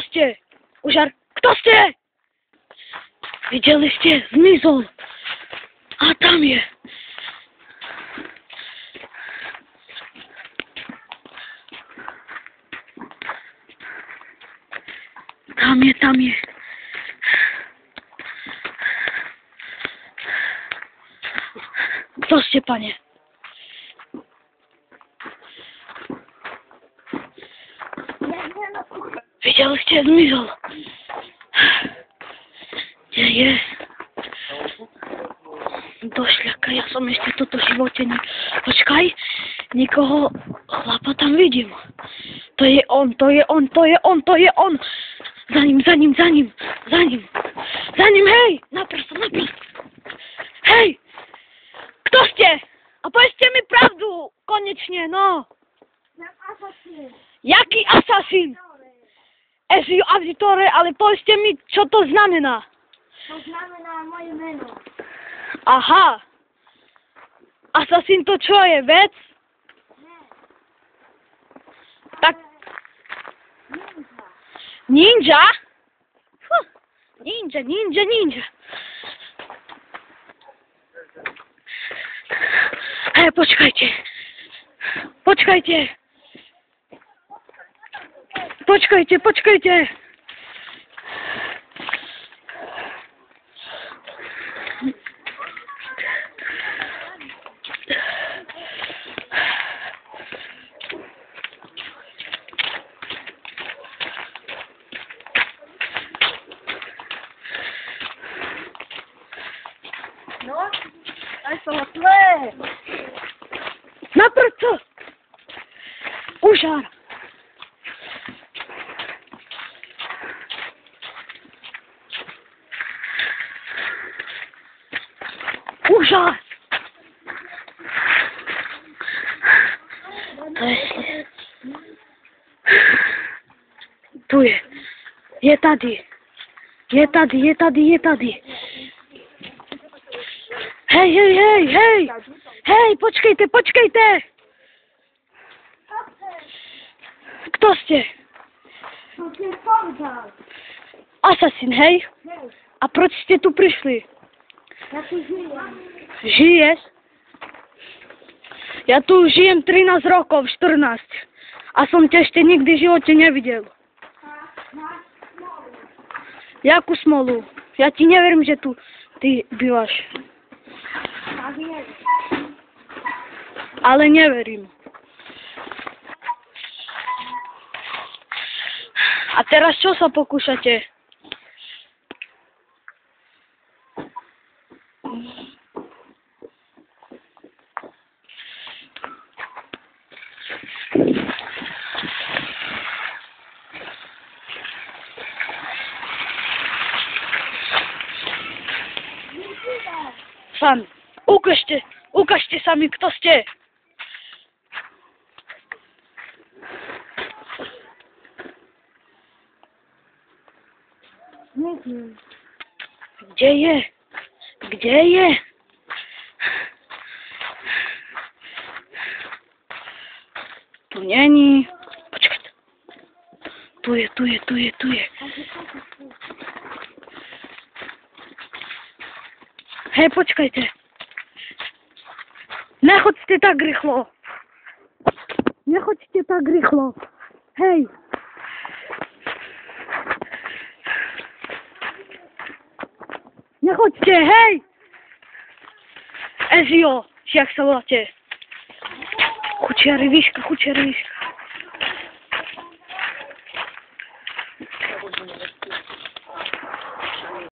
Kto ste? Užar, kto ste? Videli ste? Zmizol. A tam je. Tam je. Kto ste, pane? Videli ste, zmizol. Kde je? Došľaka, ja som ešte toto v živote Počkaj, nikoho chlapa tam vidím. To je on. Za ním, hej! Naprosto. Hej! Kto ste? A povedzte mi pravdu, konečne, no. Jaký asasín? Ezio Auditore, ale povedzte mi, čo to znamená. To znamená moje meno. Aha. Asasín to čo je, vec? Nie. Tak. Ninja? Ninja. Hej, počkajte. No, aj som ho tle. Naprd! Užar! Užar! To je sled. Tu je. Je tady. Hej, počkejte! Kto ste? To si povedal. Asasín, hej? Hej, A proč ste tu prišli? ja tu žijem. Žiješ? Ja tu žijem 13 rokov, 14. A som ťa ešte nikdy v živote nevidel. Máš smolu. Jakú smolu? Ja ti neverím, že tu ty bývaš. A viem. Ale neverím. A teraz čo sa pokúšate? Sami. Ukážte sa mi, kto ste. Neviem. Kde je? Tu není. Počkajte. Tu je. Hej, počkajte. Nechoďte tak rýchlo. Hej. Nechoďte, hej. Ezio, jak sa voláte? Kučiareviška.